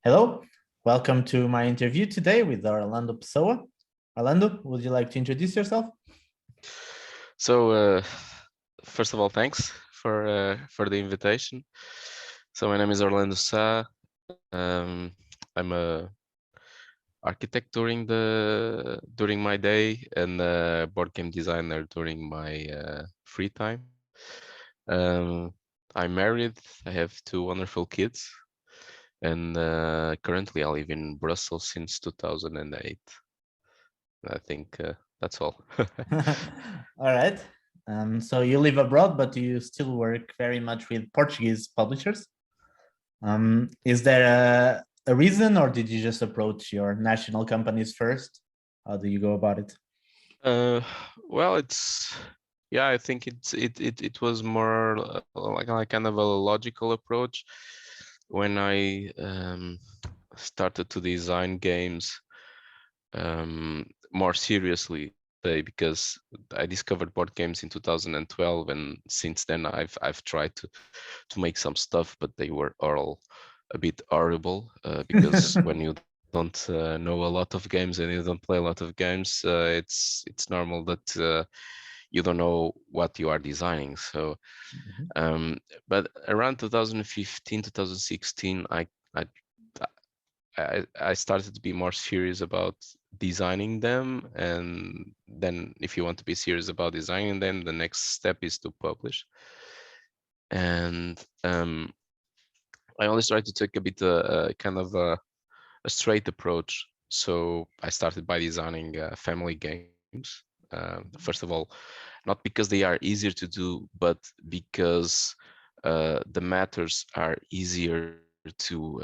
Hello, welcome to my interview today with Orlando Pessoa. Orlando, would you like to introduce yourself? So, first of all, thanks for the invitation. So my name is Orlando Sá. I'm a architect during my day and a board game designer during my free time. Um, I'm married. I have two wonderful kids, and currently I live in Brussels since 2008. I think that's all. All right. So you live abroad, but you still work very much with Portuguese publishers. Is there a reason, or did you just approach your national companies first? How do you go about it? Uh, well, yeah, I think it was more like kind of a logical approach when I started to design games more seriously, say, because I discovered board games in 2012, and since then I've tried to make some stuff, but they were all a bit horrible because when you don't know a lot of games and you don't play a lot of games, it's normal that you don't know what you are designing. So, Mhm. but around 2015, 2016, I started to be more serious about designing them, and then if you want to be serious about designing them, the next step is to publish. And I always try to take a bit kind of a straight approach. So I started by designing family games. First of all, not because they are easier to do, but because the matters are easier to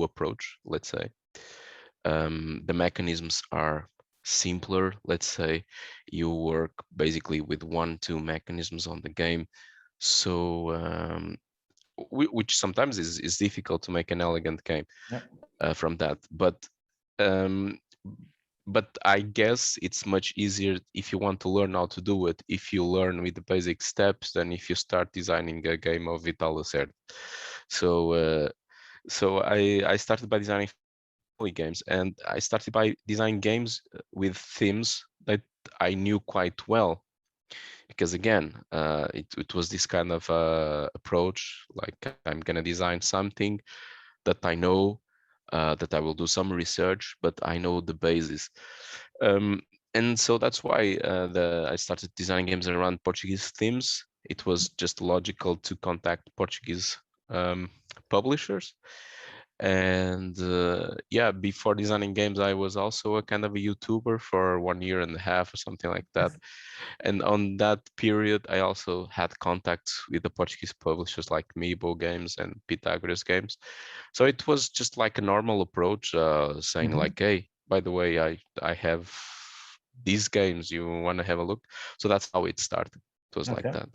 approach. Let's say the mechanisms are simpler. Let's say you work basically with one, two mechanisms on the game. So which sometimes is difficult to make an elegant game Yeah. from that. Um, but I guess it's much easier if you want to learn how to do it, if you learn with the basic steps than if you start designing a game of Vital Lacerda. So I started by designing family games, and I started by designing games with themes that I knew quite well, because again it was this kind of approach, like I'm gonna design something that I know, that I will do some research, but I know the basis. um, and so that's why I started designing games around Portuguese themes. It was just logical to contact Portuguese publishers. And yeah, before designing games, I was also a kind of a YouTuber for 1 year and a half or something like that. And on that period, I also had contacts with the Portuguese publishers like Mibo Games and Pythagoras Games. So it was just like a normal approach, saying Mhm. like, hey, by the way, I have these games, you want to have a look? So that's how it started. It was like Okay. that.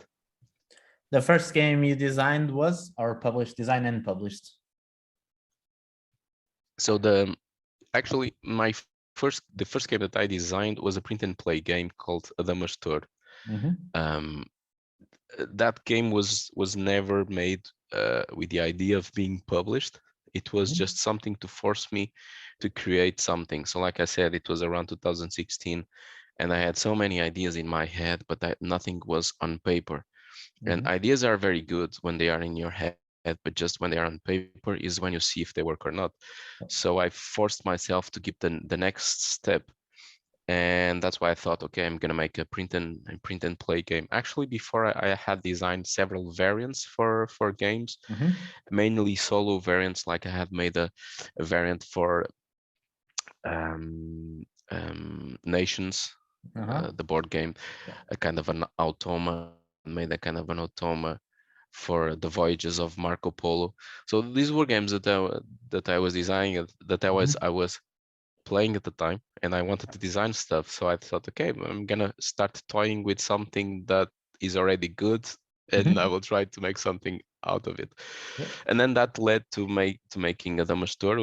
The first game you designed was or published, designed and published. So actually the first game that I designed was a print and play game called Adamastor. Mhm. Um, that game was never made with the idea of being published. It was Mhm. just something to force me to create something. So like I said, it was around 2016, and I had so many ideas in my head, but nothing was on paper. And Mhm. ideas are very good when they are in your head, but just when they are on paper is when you see if they work or not. So I forced myself to give the next step, and that's why I thought, okay, I'm gonna make a print and play game. Actually, before I had designed several variants for games, Mhm. mainly solo variants. Like I had made a variant for Nations, Uh-huh. the board game, Yeah. a kind of an automa. I had made a kind of an automa for the voyages of Marco Polo. So these were games that I was designing, that I Mhm. was playing at the time, and I wanted to design stuff. So I thought, okay, I'm gonna start toying with something that is already good, and I Mhm. will try to make something out of it. Yeah. And then that led to making a Damastor,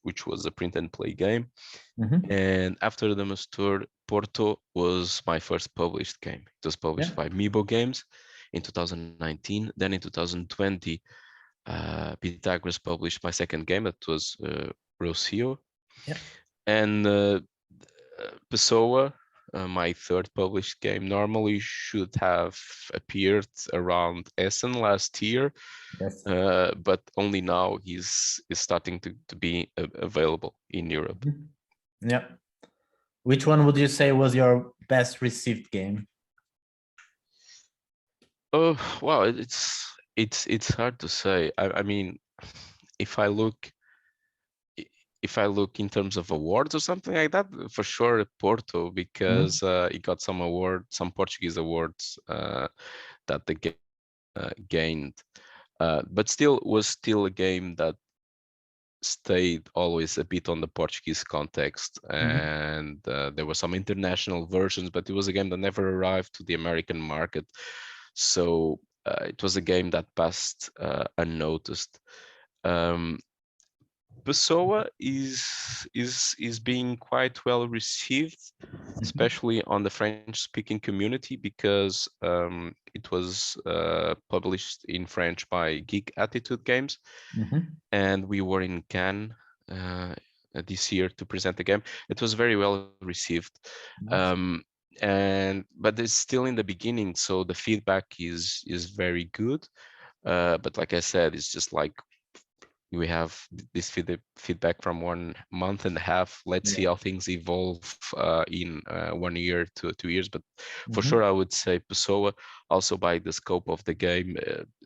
which was a print and play game. Mhm. And after Damastor, Porto was my first published game. It was Yeah. published by Mibo Games in 2019. Then in 2020, Pythagoras published my second game, that was Rossio. Yeah. And Pessoa, my third published game, normally should have appeared around Essen last year, Yes. but only now is starting to be available in Europe. Mhm. Yeah. Which one would you say was your best received game? Oh wow, it's hard to say. I mean, if I look if I look in terms of awards or something like that, for sure Porto, because it got some some Portuguese awards that the game gained. But still was still a game that stayed always a bit on the Portuguese context, Mhm. and there were some international versions, but it was a game that never arrived to the American market. So it was a game that passed unnoticed. Um, Pessoa is being quite well received, Mhm. especially on the French-speaking community, because it was published in French by Geek Attitude Games, Mhm. and we were in Cannes uh, this year to present the game. It was very well received, Nice. and but it's still in the beginning, so the feedback is very good. But like I said, it's just like we have this feedback from 1 month and a half. Let's see Yeah. how things evolve in 1 year to 2 years. But for sure, Mhm. I would say Pessoa, also by the scope of the game,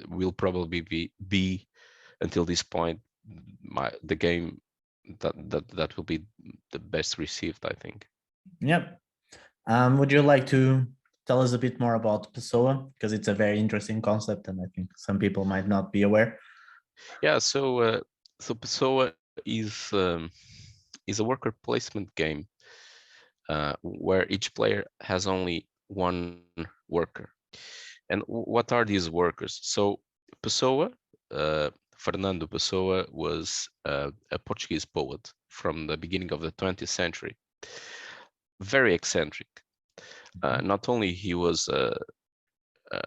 will probably be until this point the game that will be the best received, I think. Yep. Would you like to tell us a bit more about Pessoa? Because it's a very interesting concept, and I think some people might not be aware. Yeah, so Pessoa is a worker placement game where each player has only one worker. And what are these workers? So Pessoa, uh, Fernando Pessoa was a Portuguese poet from the beginning of the 20th century. Very eccentric. Not only he was a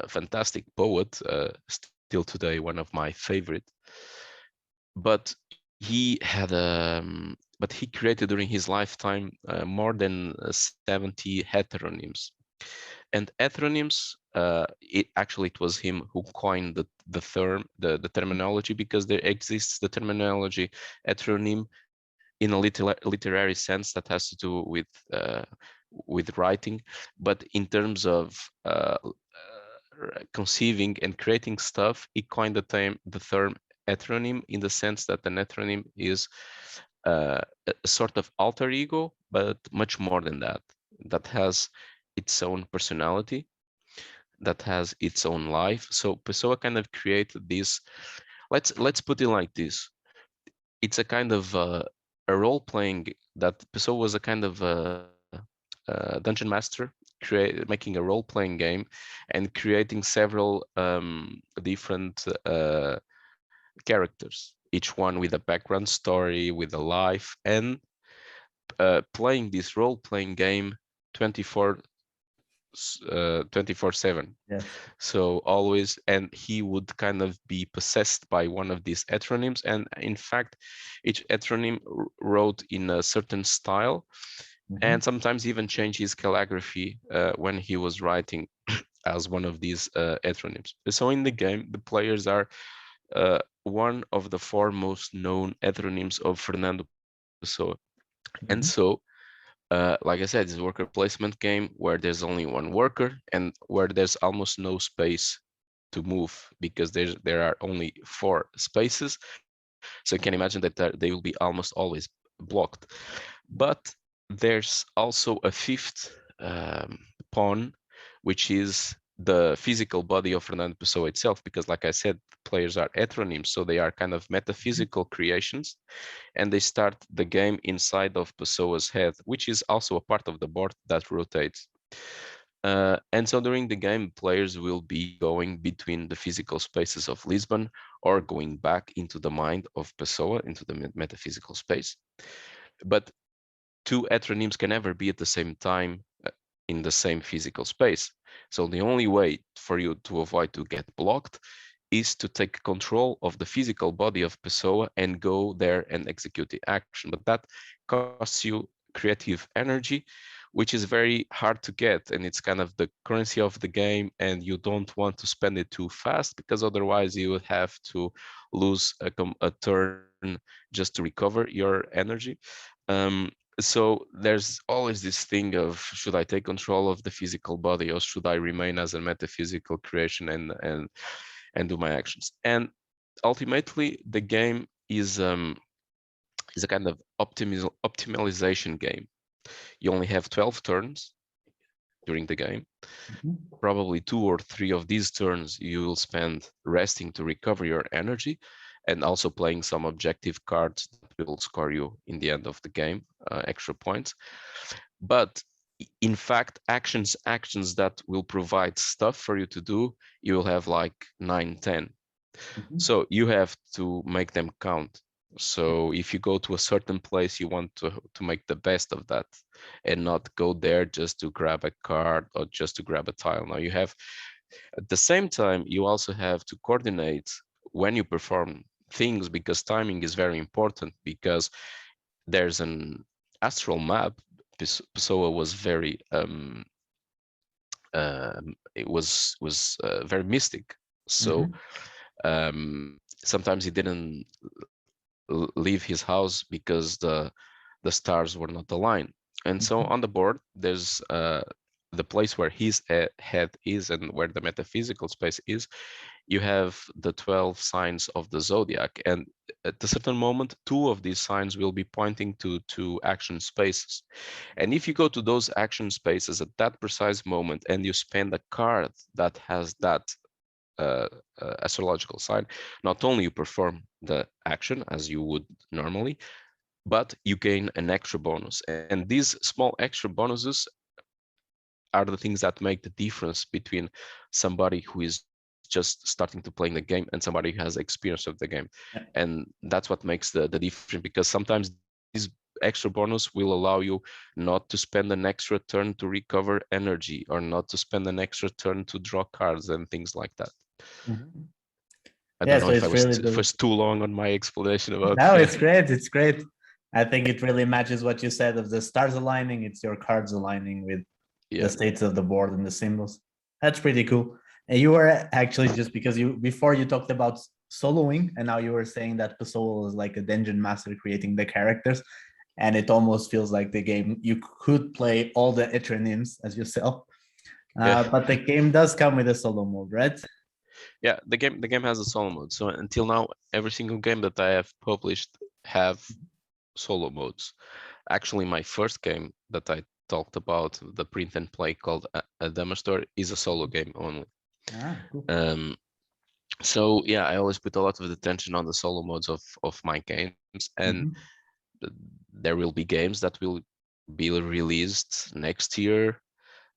fantastic poet, still today one of my favorite, but but he created during his lifetime more than 70 heteronyms. And heteronyms, it was him who coined the term, the terminology, because there exists the terminology heteronym in a literary sense that has to do with writing, but in terms of conceiving and creating stuff, he coined the term heteronym, in the sense that an heteronym is a sort of alter ego, but much more than that. That has its own personality, that has its own life. So Pessoa kind of created this. Let's put it like this: it's a kind of a role playing, that Pessoa was a kind of dungeon master, making a role playing game and creating several different characters, each one with a background story, with a life, and playing this role playing game 24 24/7. Yes. So always, and he would kind of be possessed by one of these heteronyms, and in fact each heteronym wrote in a certain style, and Mhm. sometimes even change his calligraphy when he was writing as one of these heteronyms. So in the game, the players are one of the four most known heteronyms of Fernando Pessoa. And so, Mhm. like I said, it's a worker placement game where there's only one worker and where there's almost no space to move, because there are only four spaces. So you can imagine that they will be almost always blocked. But there's also a fifth pawn, which is the physical body of Fernando Pessoa itself, because like I said, players are heteronyms, so they are kind of metaphysical creations, and they start the game inside of Pessoa's head, which is also a part of the board that rotates. And so during the game, players will be going between the physical spaces of Lisbon, or going back into the mind of Pessoa, into the metaphysical space. But two heteronyms can never be at the same time in the same physical space. So the only way for you to avoid to get blocked is to take control of the physical body of Pessoa and go there and execute the action. But that costs you creative energy, which is very hard to get. And it's kind of the currency of the game. And you don't want to spend it too fast, because otherwise you would have to lose a turn just to recover your energy. Um, so there's always this thing of, should I take control of the physical body, or should I remain as a metaphysical creation and do my actions? And ultimately, the game is a kind of optimization game. You only have 12 turns during the game. Probably 2 or 3 of these turns you will spend resting to recover your energy, and also playing some objective cards that will score you in the end of the game, extra points. But in fact, actions that will provide stuff for you to do, you will have like 9, 10. So you have to make them count. So if you go to a certain place, you want to make the best of that, and not go there just to grab a card or just to grab a tile. Now you have, at the same time, you also have to coordinate when you perform things, because timing is very important, because there's an astral map. Pessoa was very it was very mystic. So sometimes he didn't leave his house because the stars were not aligned. And so on the board, there's the place where his head is and where the metaphysical space is. You have the 12 signs of the zodiac, and at a certain moment, 2 of these signs will be pointing to action spaces. And if you go to those action spaces at that precise moment, and you spend a card that has that astrological sign, not only you perform the action as you would normally, but you gain an extra bonus. And these small extra bonuses are the things that make the difference between somebody who is just starting to playing the game and somebody who has experience of the game. And that's what makes the difference, because sometimes these extra bonus will allow you not to spend an extra turn to recover energy, or not to spend an extra turn to draw cards and things like that. I don't Yeah, know so if I it's really the was too long on my explanation about. no, it's great. It's great. I think it really matches what you said of the stars aligning. It's your cards aligning with the Yeah, states of the board and the symbols. That's pretty cool. And you were actually, just because you before you talked about soloing, and now you were saying that Pessoa is like a dungeon master creating the characters, and it almost feels like the game you could play all the heteronyms as yourself. yeah, But the game does come with a solo mode, right? yeah. The game has a solo mode. So until now, every single game that I have published have solo modes. Actually, my first game that I talked about, the print and play, called Adamastor, is a solo game only. Cool. So yeah, I always put a lot of attention on the solo modes of my games, and there will be games that will be released next year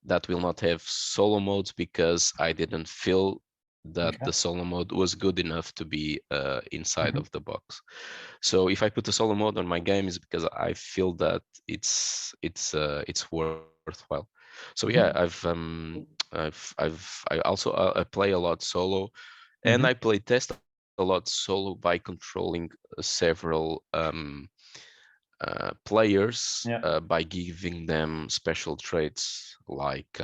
that will not have solo modes, because I didn't feel that Okay. the solo mode was good enough to be inside of the box. So if I put a solo mode on my game, is because I feel that it's worthwhile. So yeah, I also I play a lot solo, and I play test a lot solo by controlling several players, Yeah. by giving them special traits, like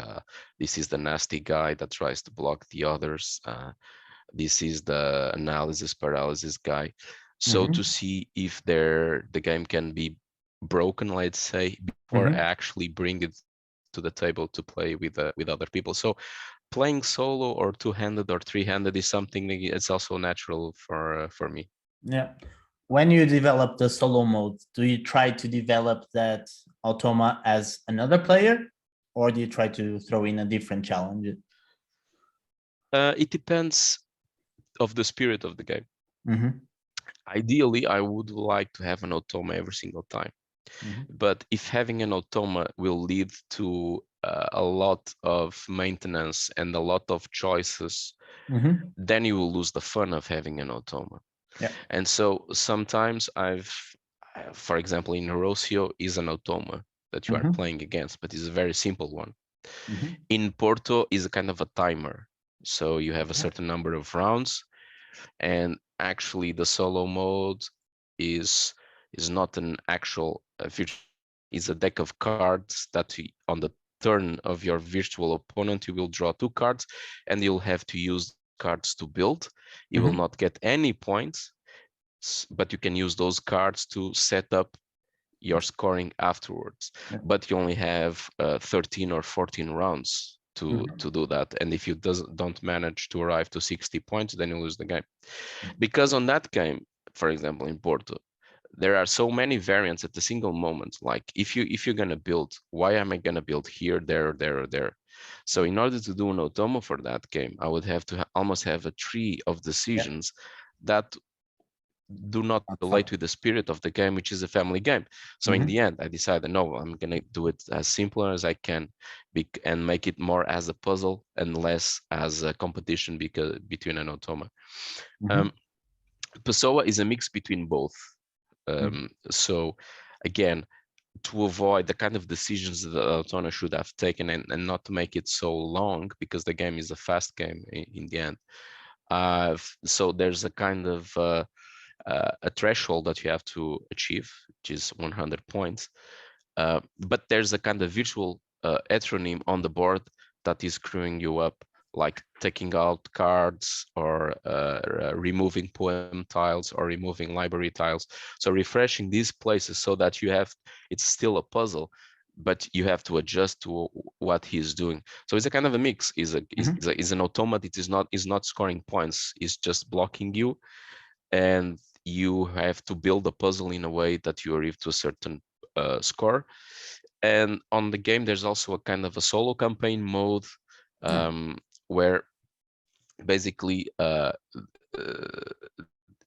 this is the nasty guy that tries to block the others. This is the analysis paralysis guy. So to see if the game can be broken, let's say, before I actually bring it to the table to play with other people. So playing solo or two-handed or three-handed is something that it's also natural for me. Yeah. When you develop the solo mode, do you try to develop that automa as another player, or do you try to throw in a different challenge? It depends of the spirit of the game. Mm-hmm. Ideally, I would like to have an automa every single time. But if having an automa will lead to a lot of maintenance and a lot of choices, Mm-hmm. then you will lose the fun of having an automa. Yeah. And so sometimes for example, in Rossio is an automa that you are Mm-hmm. playing against, but it's a very simple one. Mm-hmm. In Porto is a kind of a timer. So you have a Yeah. certain number of rounds. And actually the solo mode is not an actual virtual game, is a deck of cards that on the turn of your virtual opponent you will draw 2 cards, and you'll have to use those cards to build. You will Mhm. not get any points, but you can use those cards to set up your scoring afterwards. Yeah. But you only have 13 or 14 rounds Mhm. to do that, and if you don't manage to arrive to 60 points, then you lose the game. Because on that game, for example, in Porto, there are so many variants at a single moment. Like if you're gonna build, why am I gonna build here, there, or there, or there? So in order to do an automa for that game, I would have to almost have a tree of Yeah. decisions that do not That's relate fun. with the spirit of the game, which is a family game. So in Mhm. the end, I decided, no, I'm gonna do it as simple as I can, and make it more as a puzzle and less as a competition because between an automa. Mhm. Um, Pessoa is a mix between both. Mhm. So again, to avoid the kind of decisions that Autona should have taken, and not to make it so long, because the game is a fast game in the end. So there's a kind of a threshold that you have to achieve, which is 100 points. But there's a kind of virtual heteronym on the board that is screwing you up, like taking out cards, or removing poem tiles, or removing library tiles. So refreshing these places so that it's still a puzzle, but you have to adjust to what he's doing. So it's a kind of a mix. Mhm. Is an automata. It is not scoring points. It's just blocking you, and you have to build a puzzle in a way that you arrive to a certain score. And on the game, there's also a kind of a solo campaign mode, Yeah. where basically uh,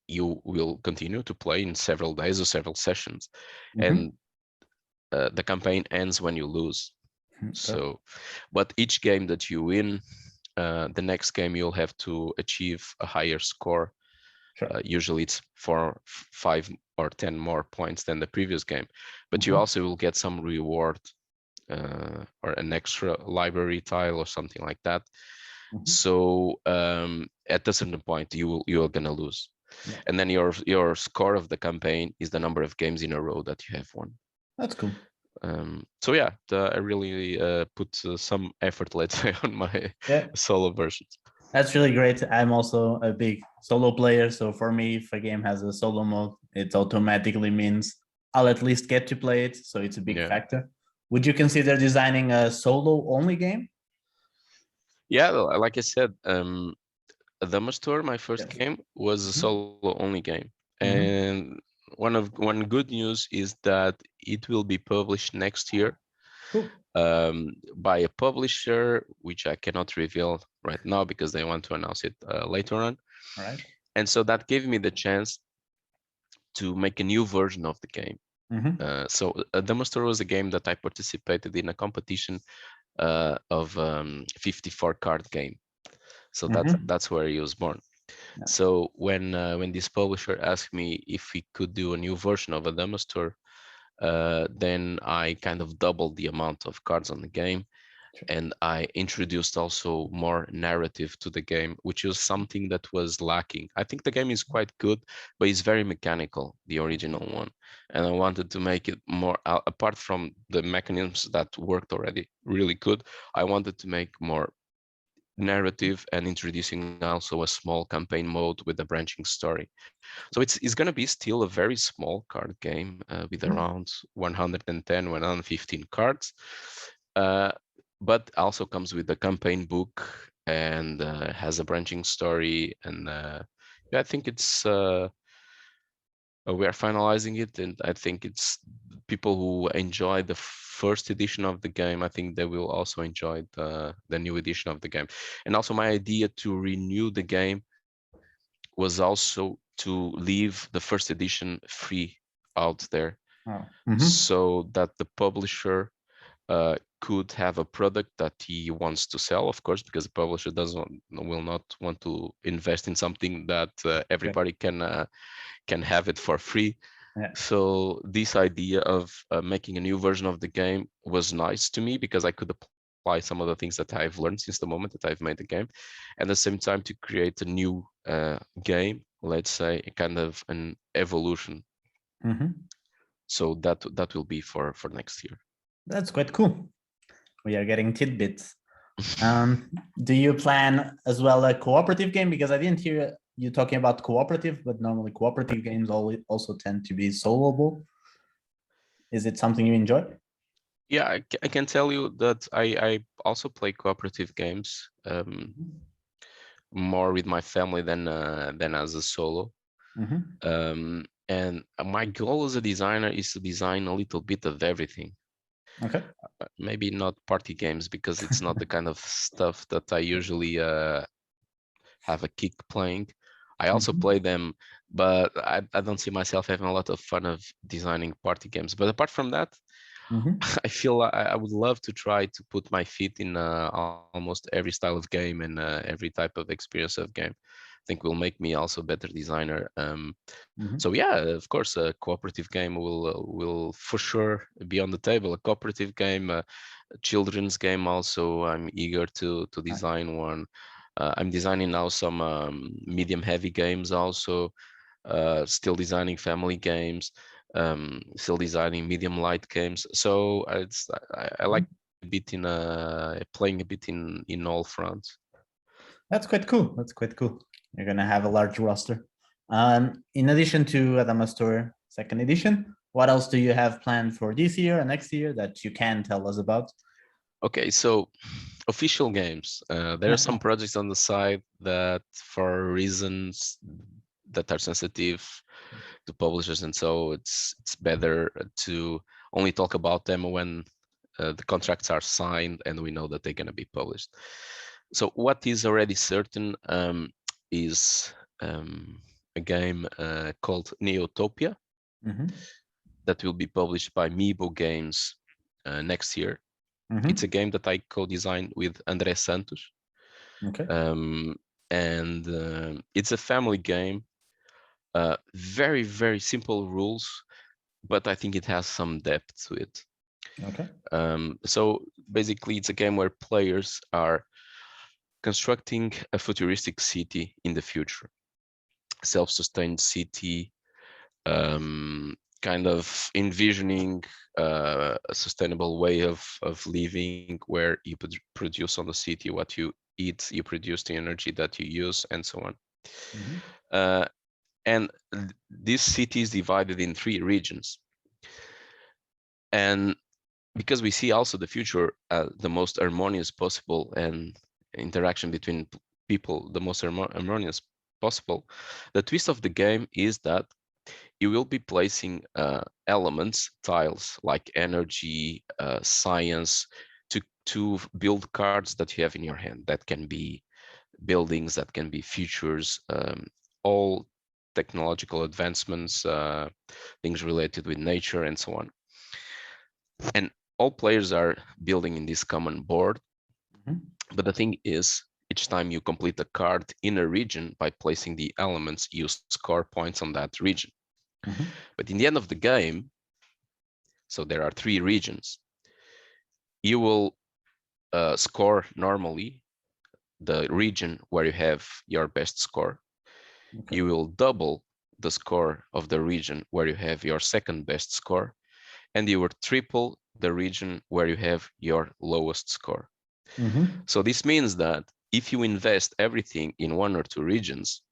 you will continue to play in several days or several sessions, Mhm. and the campaign ends when you lose. Perfect. So, but each game that you win, the next game you'll have to achieve a higher score. Sure. Usually it's 4, 5, or 10 more points than the previous game, but you Mhm. also will get some reward, or an extra library tile or something like that. Mhm. So at a certain point you are gonna lose, Yeah. and then your score of the campaign is the number of games in a row that you have won. That's cool. So yeah, I really put some effort, let's say, on my Yeah. solo versions. That's really great. I'm also a big solo player, so for me, if a game has a solo mode, it automatically means I'll at least get to play it. So it's a big Yeah. factor. Would you consider designing a solo only game? Yeah, like I said, Adamastor, my first Yes. game, was a Mhm. solo only game, Mhm. and one good news is that it will be published next year, Cool. by a publisher which I cannot reveal right now because they want to announce it later on. All right. And so that gave me the chance to make a new version of the game. Mhm. So Adamastor was a game that I participated in a competition of 54 card game. So Mhm. that's where he was born. Yeah. So when this publisher asked me if we could do a new version of Adamastor, then I kind of doubled the amount of cards on the game, Sure. and I introduced also more narrative to the game, which is something that was lacking. I think the game is quite good, but it's very mechanical, the original one. And I wanted to make it more, apart from the mechanisms that worked already really good, I wanted to make more narrative and introducing also a small campaign mode with a branching story. So it's going to be still a very small card game with Mhm. around 110, 115 cards, uh, but also comes with a campaign book and has a branching story. And yeah, I think it's we are finalizing it, and I think it's people who enjoy the first edition of the game. I think they will also enjoy the new edition of the game. And also, my idea to renew the game was also to leave the first edition free out there, Oh. Mhm. so that the publisher could have a product that he wants to sell, of course, because the publisher will not want to invest in something that Sure. everybody can have it for free. Yeah. So this idea of making a new version of the game was nice to me because I could apply apply some of the things that I've learned since the moment that I've made the game, and at the same time to create a new game, let's say, a kind of an evolution. So that will be for next year. That's quite cool. We are getting tidbits. Do you plan as well a cooperative game? Because I didn't hear you talking about cooperative, but normally cooperative games also tend to be soloable. Is it something you enjoy? Yeah, I can tell you that I also play cooperative games, more with my family than as a solo. And my goal as a designer is to design a little bit of everything. Okay. Maybe not party games, because it's not the kind of stuff that I usually have a kick playing. I also play them, but I don't see myself having a lot of fun of designing party games. But apart from that, I feel I would love to try to put my feet in almost every style of game and every type of experience of game. I think will make me also a better designer. So yeah, of course, a cooperative game will for sure be on the table. A cooperative game, a children's game also. I'm eager to design one. I'm designing now some medium heavy games also. Still designing family games. Still designing medium light games. So I like a bit in playing a bit in all fronts. That's quite cool. That's quite cool. You're gonna have a large roster. In addition to Adamastor second edition, what else do you have planned for this year and next year that you can tell us about? Okay, so official games. There are some projects on the side that, for reasons that are sensitive to publishers, and so it's better to only talk about them when the contracts are signed and we know that they're going to be published. So what is already certain is a game called Neotopia that will be published by Mibo Games next year. It's a game that I co-designed with André Santos. Okay. And it's a family game. Very, very simple rules, but I think it has some depth to it. Okay. So basically, it's a game where players are constructing a futuristic city in the future. Self-sustained city, kind of envisioning a sustainable way of living, where you produce on the city what you eat, you produce the energy that you use, and so on. And this city is divided in 3 regions. And because we see also the future the most harmonious possible, and interaction between people the most harmonious possible, the twist of the game is that you will be placing elements, tiles like energy, science, to build cards that you have in your hand. That can be buildings, that can be futures, all technological advancements, things related with nature, and so on. And all players are building in this common board. But the thing is, each time you complete a card in a region by placing the elements, you score points on that region. But in the end of the game, so there are 3 regions, you will score normally the region where you have your best score. Okay. You will double the score of the region where you have your second best score, and you will triple the region where you have your lowest score. So this means that if you invest everything in 1 or 2 regions,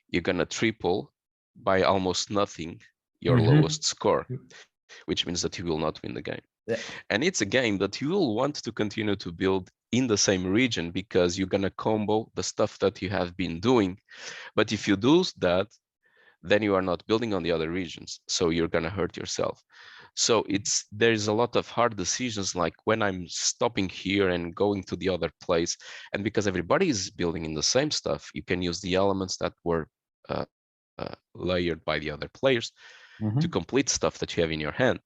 you're gonna triple by almost nothing your lowest score, which means that you will not win the game. Yeah. And it's a game that you will want to continue to build in the same region, because you're gonna combo the stuff that you have been doing. But if you do that, then you are not building on the other regions, so you're gonna hurt yourself. So there's a lot of hard decisions, like when I'm stopping here and going to the other place. And because everybody is building in the same stuff, you can use the elements that were layered by the other players to complete stuff that you have in your hand.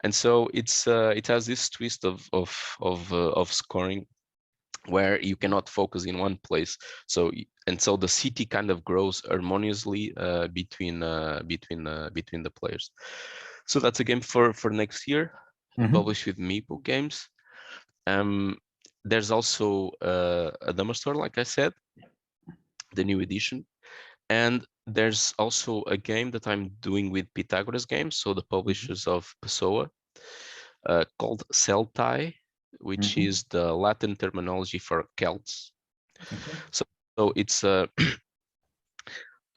And so it has this twist of scoring, where you cannot focus in one place. So the city kind of grows harmoniously between the players. So that's a game for next year, published with Meeple Games. there's also Adamastor, like I said, the new edition. And there's also a game that I'm doing with Pythagoras Games, so the publishers of Pessoa, called Celtai, which is the Latin terminology for Celts. Okay. So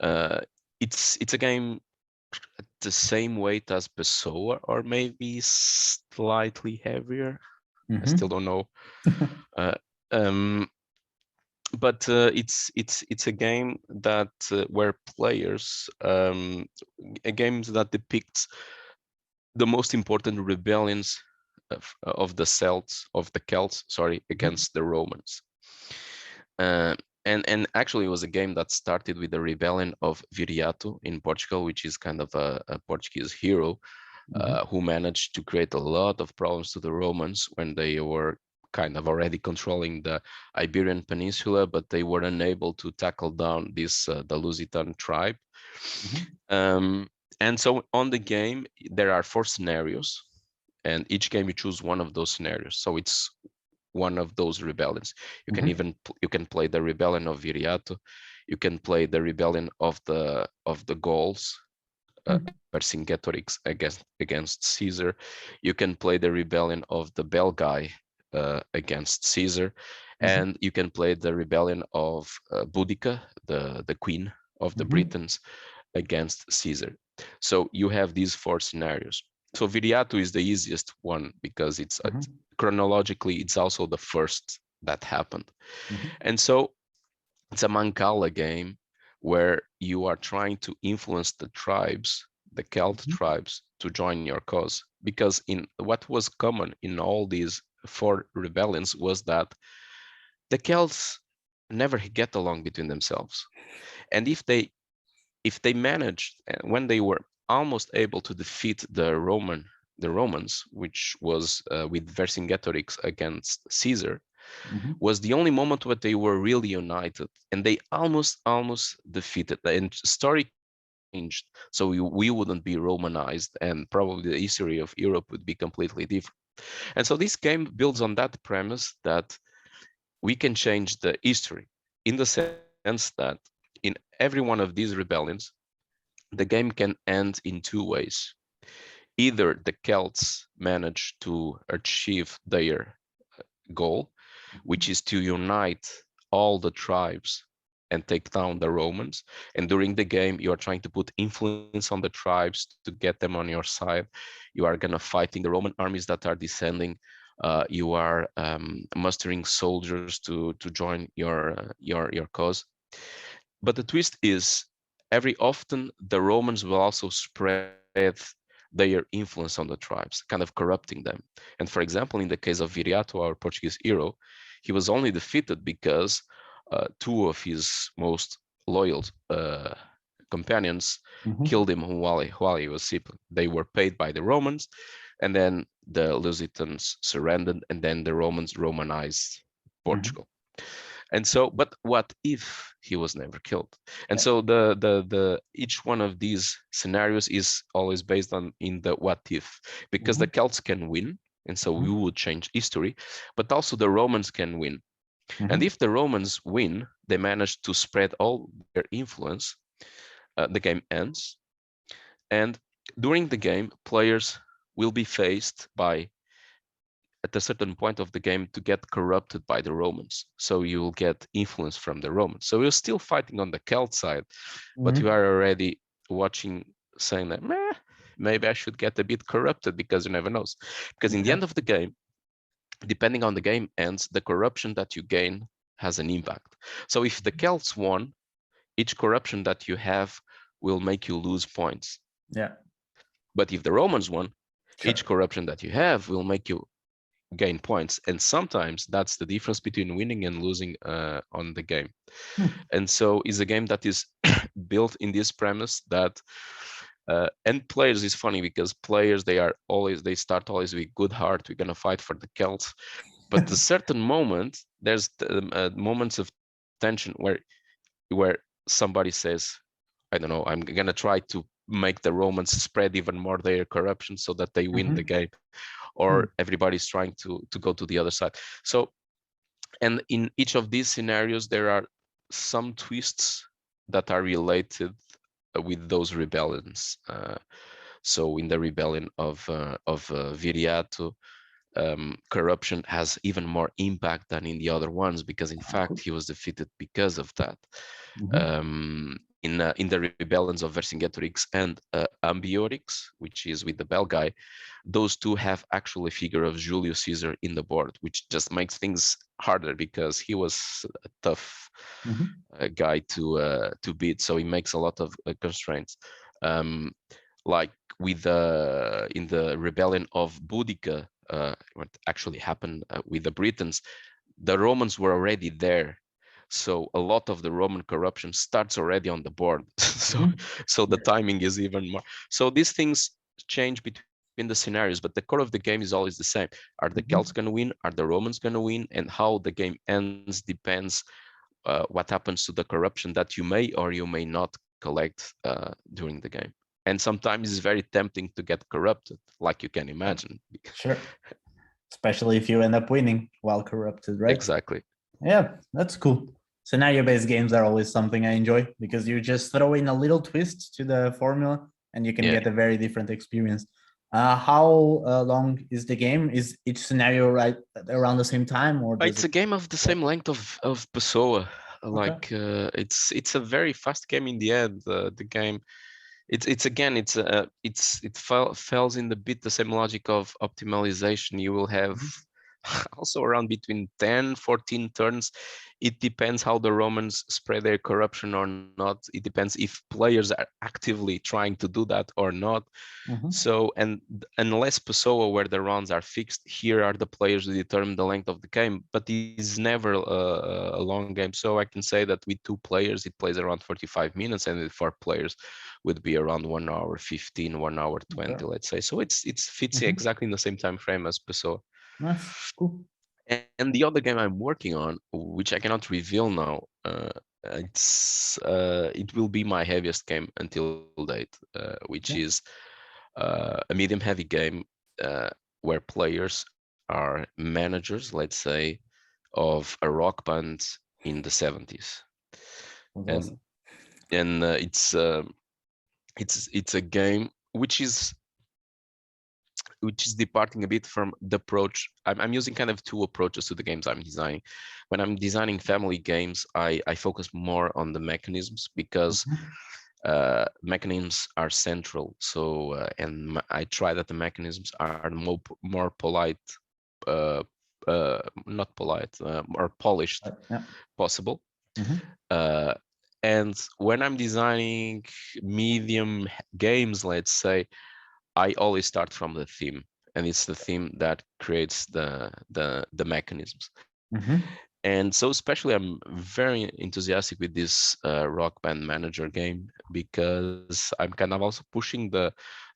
uh, it's a game at the same weight as Pessoa, or maybe slightly heavier. I still don't know. Uh, um, but it's a game that where players a game that depicts the most important rebellions of the Celts, sorry, against the Romans. Uh, and actually, it was a game that started with the rebellion of Viriato in Portugal, which is kind of a Portuguese hero who managed to create a lot of problems to the Romans when they were kind of already controlling the Iberian Peninsula, but they were unable to tackle down this the Lusitan tribe. And so on the game, there are 4 scenarios, and each game you choose one of those scenarios. So it's one of those rebellions. You can even you can play the rebellion of Viriato, you can play the rebellion of the Gauls, Vercingetorix against Caesar. You can play the rebellion of the Belgae against Caesar, and you can play the rebellion of Boudica, the queen of the Britons, against Caesar. So you have these 4 scenarios. So Viriato is the easiest one because it's chronologically it's also the first that happened. And so it's a Mancala game where you are trying to influence the tribes, the Celt tribes, to join your cause. Because in what was common in all these 4 rebellions was that the Celts never get along between themselves. And if they managed, when they were almost able to defeat the Romans, which was with Vercingetorix against Caesar, was the only moment where they were really united, and they almost defeated. And story changed, so we wouldn't be Romanized, and probably the history of Europe would be completely different. And so this game builds on that premise that we can change the history, in the sense that in every one of these rebellions, the game can end in 2 ways. Either the Celts manage to achieve their goal, which is to unite all the tribes and take down the Romans. And during the game, you are trying to put influence on the tribes to get them on your side. You are gonna fighting the Roman armies that are descending. You are mustering soldiers to join your cause. But the twist is, every often the Romans will also spread their influence on the tribes, kind of corrupting them. And for example, in the case of Viriato, our Portuguese hero, he was only defeated because 2 of his most loyal companions killed him while he was sleeping. They were paid by the Romans, and then the Lusitans surrendered, and then the Romans Romanized Portugal. And so, but what if he was never killed? And so the each one of these scenarios is always based on in the what if, because the Celts can win, and so we would change history, but also the Romans can win. And if the Romans win, they manage to spread all their influence, the game ends. And during the game, players will be faced by, at a certain point of the game, to get corrupted by the Romans. So you will get influence from the Romans. So you're still fighting on the Celt side, but you are already watching, saying that, meh, maybe I should get a bit corrupted, because you never know. Because in the end of the game, depending on the game ends, the corruption that you gain has an impact. So if the Celts won, each corruption that you have will make you lose points. Yeah. But if the Romans won, each corruption that you have will make you gain points. And sometimes that's the difference between winning and losing on the game. And so it's a game that is built in this premise that and players is funny, because players, they start always with good heart, we're gonna fight for the Celts. But at a certain moment, there's moments of tension where somebody says, I don't know, I'm gonna try to make the Romans spread even more their corruption so that they win the game, or everybody's trying to go to the other side. So And in each of these scenarios, there are some twists that are related with those rebellions. So in the rebellion of Viriato, corruption has even more impact than in the other ones, because in fact he was defeated because of that. In the rebellions of Vercingetorix and Ambiorix, which is with the bell guy, those two have actually a figure of Julius Caesar in the board, which just makes things harder because he was a tough guy to beat. So he makes a lot of constraints. Like with in the rebellion of Boudica, what actually happened with the Britons, the Romans were already there. So a lot of the Roman corruption starts already on the board. So the timing is even more. So these things change between the scenarios, but the core of the game is always the same. Are the Celts going to win? Are the Romans going to win? And how the game ends depends what happens to the corruption that you may or you may not collect during the game. And sometimes it's very tempting to get corrupted, like you can imagine. Sure. Especially if you end up winning while corrupted, right? Exactly. Yeah, that's cool. Scenario-based games are always something I enjoy because you just throw in a little twist to the formula and you can get a very different experience. How long is the game? Is each scenario right around the same time, or does It's a game of the same length of Pessoa. Okay. Like it's a very fast game in the end. The game, it's again, it falls in the bit the same logic of optimization. You will have also around between 10, 14 turns. It depends how the Romans spread their corruption or not. It depends if players are actively trying to do that or not. So, and unless Pessoa, where the rounds are fixed, here are the players who determine the length of the game, but it's never a long game. So I can say that with 2 players, it plays around 45 minutes, and with 4 players would be around 1 hour 15, 1 hour 20, Okay. let's say. So it's fits exactly in the same time frame as Pessoa. Nice. Cool. And the other game I'm working on, which I cannot reveal now, it will be my heaviest game until date, which is a medium heavy game where players are managers, let's say, of a rock band in the 70s. That's And awesome. it's a game which is departing a bit from the approach. I'm using kind of 2 approaches to the games I'm designing. When I'm designing family games, I focus more on the mechanisms, because mechanisms are central. So I try that the mechanisms are more polite, uh, not polite, more polished Yeah. possible. Uh, and when I'm designing medium games, let's say, I always start from the theme, and it's the theme that creates the mechanisms. And so, especially, I'm very enthusiastic with this Rock Band Manager game, because I'm kind of also pushing the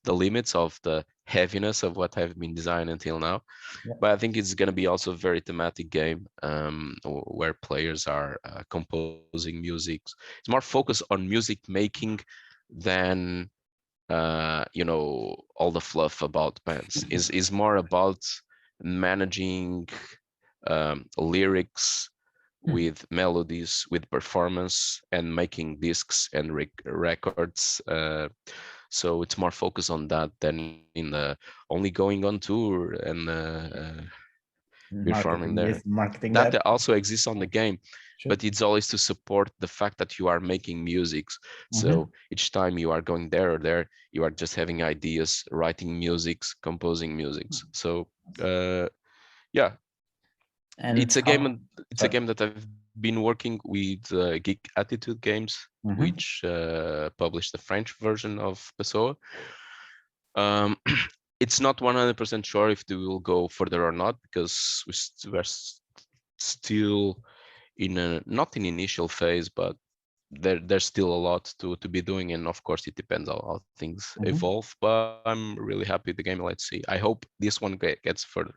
limits of the heaviness of what I've been designing until now. Yeah. But I think it's going to be also a very thematic game, where players are composing music. It's more focused on music making than all the fluff about bands. Is more about managing lyrics with melodies, with performance, and making discs and records. So it's more focused on that than in the only going on tour and performing Marketing there. this, marketing That that. also exists on the game, Sure. but it's always to support the fact that you are making music. So each time you are going there or there, you are just having ideas, writing musics, composing musics. So yeah, And it's a game. how? It's a Sorry. game that I've been working with Geek Attitude Games, which published the French version of Pessoa. Um, it's not 100% sure if they will go further or not, because we're still in a not in initial phase, but there's still a lot to be doing, and of course it depends how things evolve. But I'm really happy with the game. Let's see. I hope this one gets further.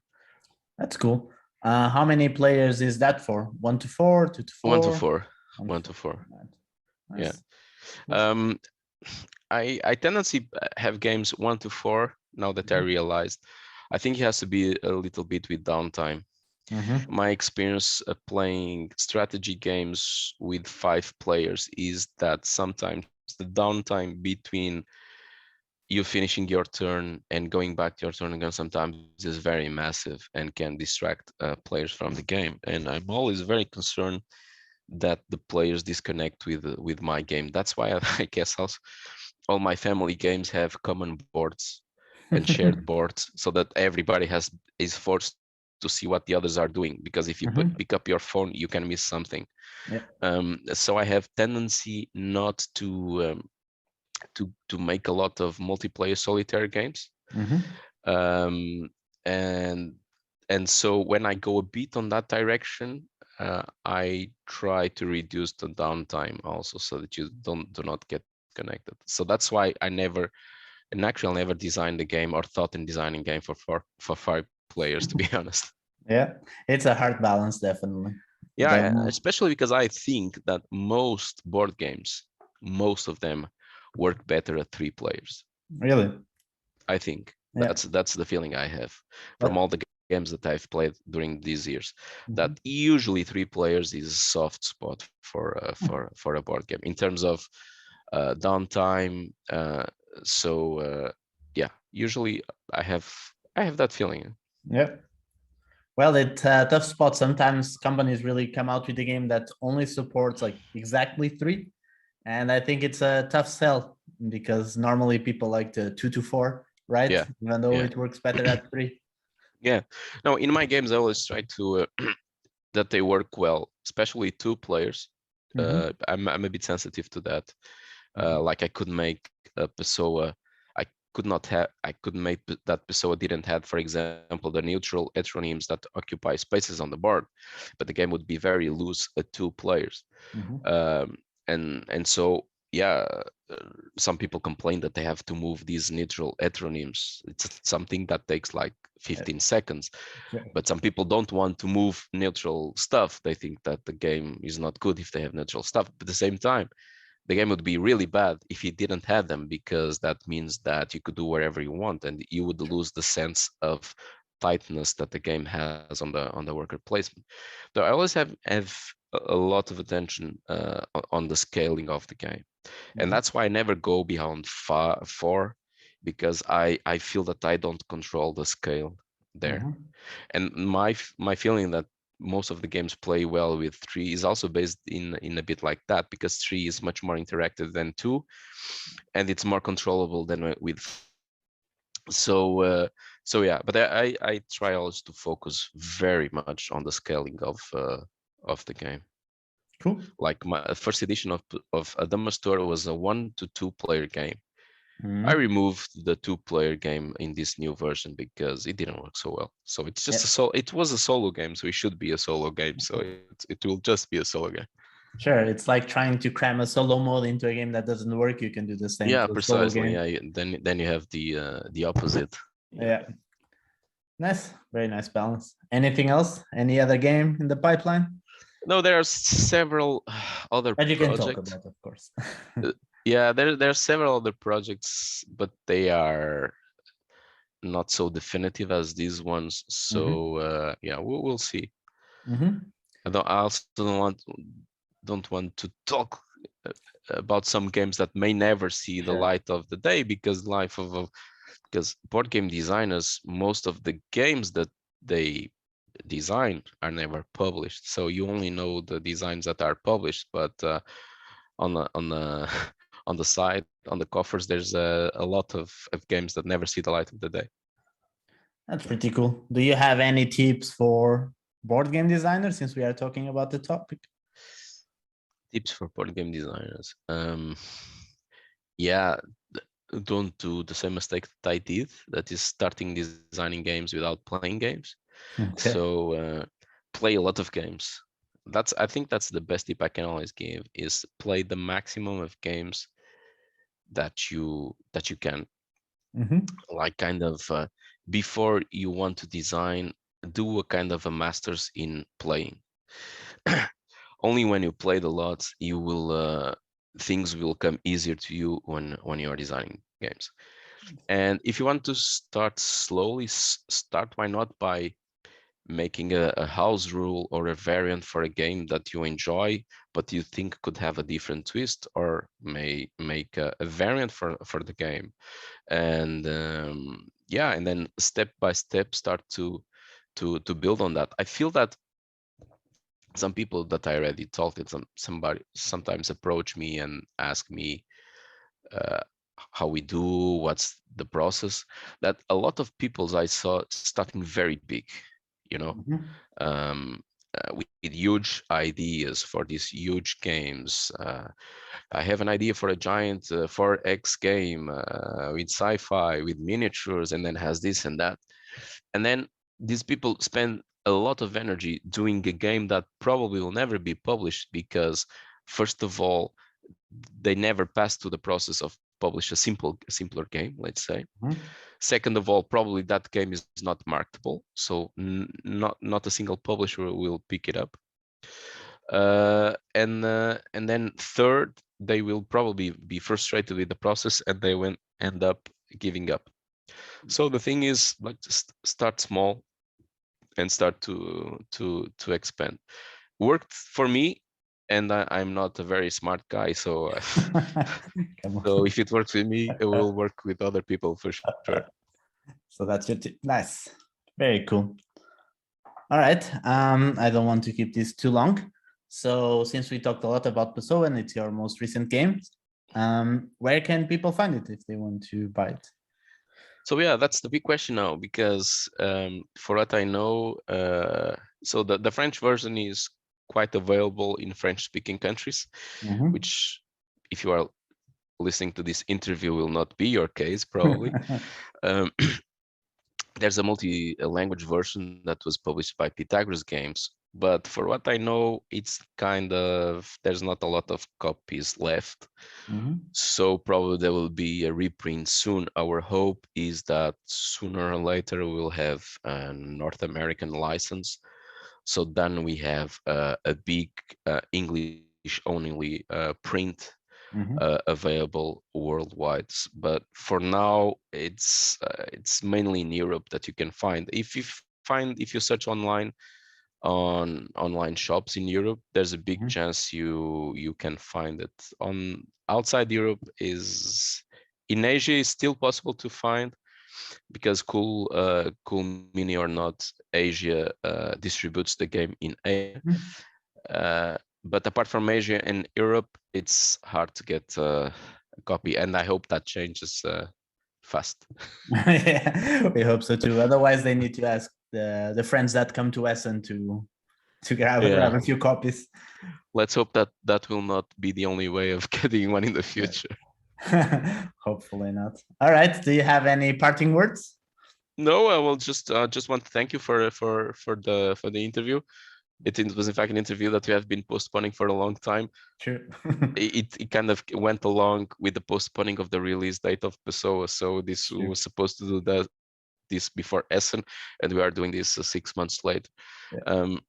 That's cool. How many players is that for? 1 to 4, 2 to 4? 1 to 4. One to 1 four. to 4. Yeah. Nice. Um, I tendency have games 1 to 4 now that I realized. I think it has to be a little bit with downtime. Mm-hmm. My experience playing strategy games with 5 players is that sometimes the downtime between you finishing your turn and going back to your turn again sometimes is very massive and can distract players from the game. And I'm always very concerned that the players disconnect with my game. That's why I guess also all my family games have common boards and shared boards so that everybody is forced to see what the others are doing, because if you pick Mm-hmm. up your phone you can miss something. Yeah. So I have tendency not to make a lot of multiplayer solitaire games. Mm-hmm. um, and and so when I go a bit on that direction, I try to reduce the downtime also so that you do not get disconnected. So that's why in actual, never designed a game or thought in designing game for 5 players, to be honest. Yeah. It's a hard balance, definitely. Yeah, The especially because I think that most board games, most of them work better at 3 players. really. I think Yeah. that's the feeling I have from But all the games that I've played during these years. That mhm. usually 3 players is a soft spot for a board game in terms of downtime. Yeah, usually I have I have that feeling. Yeah. Well, it's a tough spot. Sometimes companies really come out with a game that only supports like exactly three. And I think it's a tough sell because normally people like the 2 to 4, right? Yeah, Even though yeah, it works better at 3. yeah. No, in my games I always try to that they work well, especially 2 players. Mm-hmm. I'm a bit sensitive to that. Like I could make a Pessoa. I couldn't make that Pessoa didn't have, for example, the neutral heteronyms that occupy spaces on the board, but the game would be very loose at 2 players. Mm-hmm. Um, and so yeah, some people complain that they have to move these neutral heteronyms. It's something that takes like 15 seconds, Sure. but some people don't want to move neutral stuff. They think that the game is not good if they have neutral stuff. But at the same time, the game would be really bad if you didn't have them, because that means that you could do whatever you want and you would lose the sense of tightness that the game has on the worker placement. So I always have a lot of attention on the scaling of the game, and Mm-hmm. that's why I never go beyond 4, because I feel that I don't control the scale there. Mm-hmm. And my feeling that most of the games play well with 3 is also based in a bit like that, because 3 is much more interactive than 2, and it's more controllable than with 4. So so yeah, but I try always to focus very much on the scaling of the game. Cool. Like my first edition of Adamastor was a 1 to 2 player game. I Mm-hmm. removed the 2 player game in this new version because it didn't work so well. So it's just Yeah. it was a solo game, so it should be a solo game. So it will just be a solo game. Sure. It's like trying to cram a solo mode into a game that doesn't work. You can do the same Yeah, to a solo precisely. game. Yeah, then you have the opposite. Yeah. Yeah. Nice. Very nice balance. Anything else? Any other game in the pipeline No, there are several other that you can talk projects. about, of course? Uh, Yeah, there are several other projects, but they are not so definitive as these ones. Mm-hmm. So yeah, we'll see. Mm-hmm. I also don't want to talk uh, about some games that may never see the Sure. light of the day, because because board game designers, most of the games that they design are never published. So you only know the designs that are published, but on the on the side, on the coffers, there's a lot of games that never see the light of the day. That's pretty cool. Do you have any tips for board game designers since we are talking about the topic? Tips for board game designers. Yeah, don't do the same mistake that I did, that is starting designing games without playing games. Okay. So play a lot of games. I think that's the best tip I can always give, is play the maximum of games that you can. Mm-hmm. Like kind of before you want to design, do a kind of a masters in playing. Only when you played a lot, you will things will come easier to you when you are designing games. And if you want to start slowly, start, why not by making a house rule or a variant for a game that you enjoy, but you think could have a different twist, or may make a variant for the game. And yeah, and then step by step start to build on that. I feel that some people that I already talked to, somebody sometimes approach me and ask me uh, how we do, what's the process. That a lot of people's I saw starting very big, you know, Mhm. with huge ideas for these huge games. I have an idea for a giant 4X game with sci-fi, with miniatures, and then has this and that. And then these people spend a lot of energy doing a game that probably will never be published because, first of all, they never pass through the process of publish a simpler game, let's say. Mhm. Second of all, probably that game is not marketable, so not a single publisher will pick it up. And then third, they will probably be frustrated with the process and they will end up giving up. So the thing is, like, just start small and start to expand. Worked for me, and I'm not a very smart guy, so Come so on. if it works with me, it will work with other people for sure. So that's your tip. Nice. Very cool. All right. I don't want to keep this too long. So since we talked a lot about Pessoa and it's your most recent game, where can people find it if they want to buy it? So yeah, that's the big question now, because for what I know, so the French version is quite available in French-speaking countries, Mhm. which, if you are listening to this interview, will not be your case probably. Um, there's a multi-language version that was published by Pythagoras Games, but for what I know, it's kind of, there's not a lot of copies left. Mhm. So probably there will be a reprint soon. Our hope is that sooner or later we'll have a North American license. So then we have a big English only print Mhm. available worldwide. But for now, it's mainly in Europe that you can find. If you search online on online shops in Europe, there's a big Mhm. chance you can find it. On outside Europe is in Asia is still possible to find, because Cool Mini or not, Asia distributes the game in Asia. Mhm. But apart from Asia and Europe, it's hard to get a copy, and I hope that changes fast. Yeah, we hope so too. Otherwise, they need to ask the friends that come to Essen to grab Yeah, a few copies. let's hope that that will not be the only way of getting one in the future. Hopefully not. All right. Do you have any parting words? No, I will just want to thank you for the interview. It was in fact an interview that we have been postponing for a long time. Sure. It kind of went along with the postponing of the release date of Pessoa. So this Sure. was supposed to do this before Essen, and we are doing this 6 months late. Yeah. Um,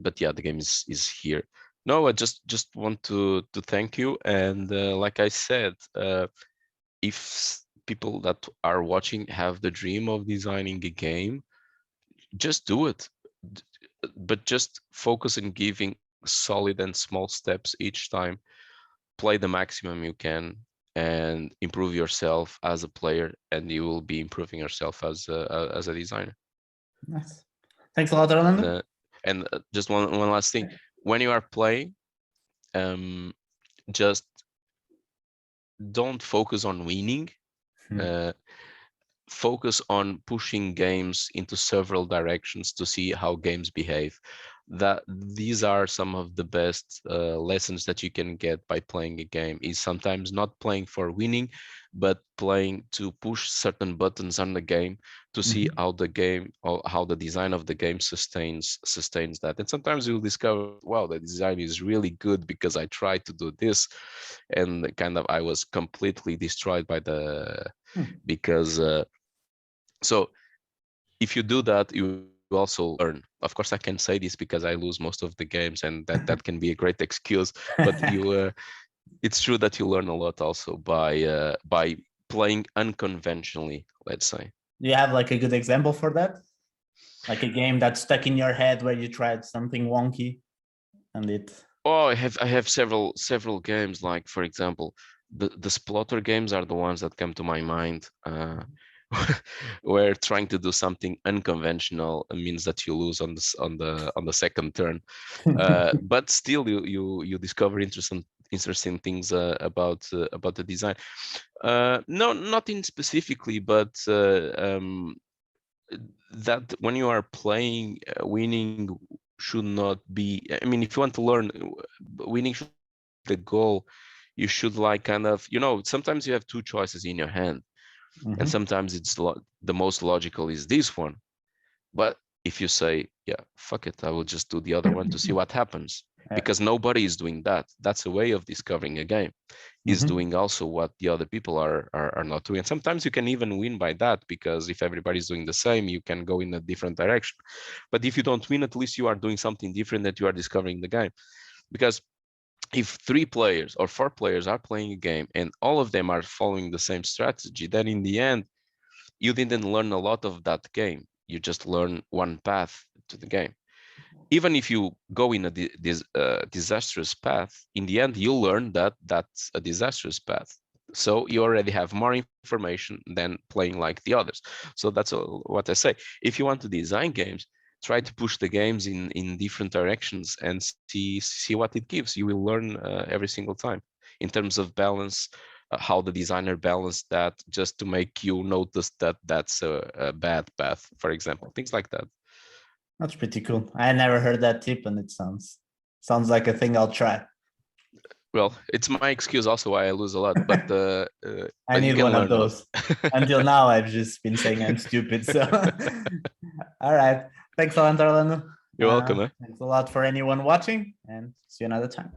but yeah, the game is here. No, I just want to thank you, and like I said, if people that are watching have the dream of designing a game, just do it. D- but just focus on giving solid and small steps each time. Play the maximum you can and improve yourself as a player, and you will be improving yourself as a designer. Nice. Thanks a lot, Orlando. Uh, and just one last thing: when you are playing, um, just don't focus on winning. Hmm. Uh, Focus on pushing games into several directions to see how games behave. That these are some of the best lessons that you can get by playing a game, is sometimes not playing for winning, but playing to push certain buttons on the game to see Mhm. how the game, or how the design of the game sustains that. And sometimes you'll discover, wow, the design is really good because I tried to do this, and kind of I was completely destroyed by the, Hmm. because so if you do that, you also learn. Of course, I can say this because I lose most of the games, and that can be a great excuse. But it's true that you learn a lot also by playing unconventionally, let's say. Do you have like a good example for that? Like a game that's stuck in your head where you tried something wonky and it. Oh, I have several games. Like for example, the Splotter games are the ones that come to my mind. Where trying to do something unconventional means that you lose on the second turn. But still, you discover interesting things about the design. No, nothing specifically, but that when you are playing, winning should not be. I mean, if you want to learn, winning should the goal. You should like kind of, sometimes you have two choices in your hand, and sometimes it's the most logical is this one. But if you say, yeah, fuck it, I will just do the other one to see what happens, Yeah. because nobody is doing that. That's a way of discovering a game, is doing also what the other people are not doing. And sometimes you can even win by that, because if everybody's doing the same, you can go in a different direction. But if you don't win, at least you are doing something different, that you are discovering the game. Because if 3 players or 4 players are playing a game and all of them are following the same strategy, then in the end, you didn't learn a lot of that game. You just learn one path to the game. Even if you go in a disastrous path, in the end, you'll learn that that's a disastrous path. So you already have more information than playing like the others. So that's what I say. If you want to design games, try to push the games in different directions and see what it gives. You will learn every single time in terms of balance, how the designer balanced that, just to make you notice that that's a bad path, for example, things like that. That's pretty cool. I never heard that tip, and it sounds like a thing I'll try. Well, it's my excuse also why I lose a lot, but I you need can one of learn a lot. those. Until now, I've just been saying I'm stupid. So, all right. Thanks a lot, Orlando. You're welcome. Eh? Thanks a lot for anyone watching, and see you another time.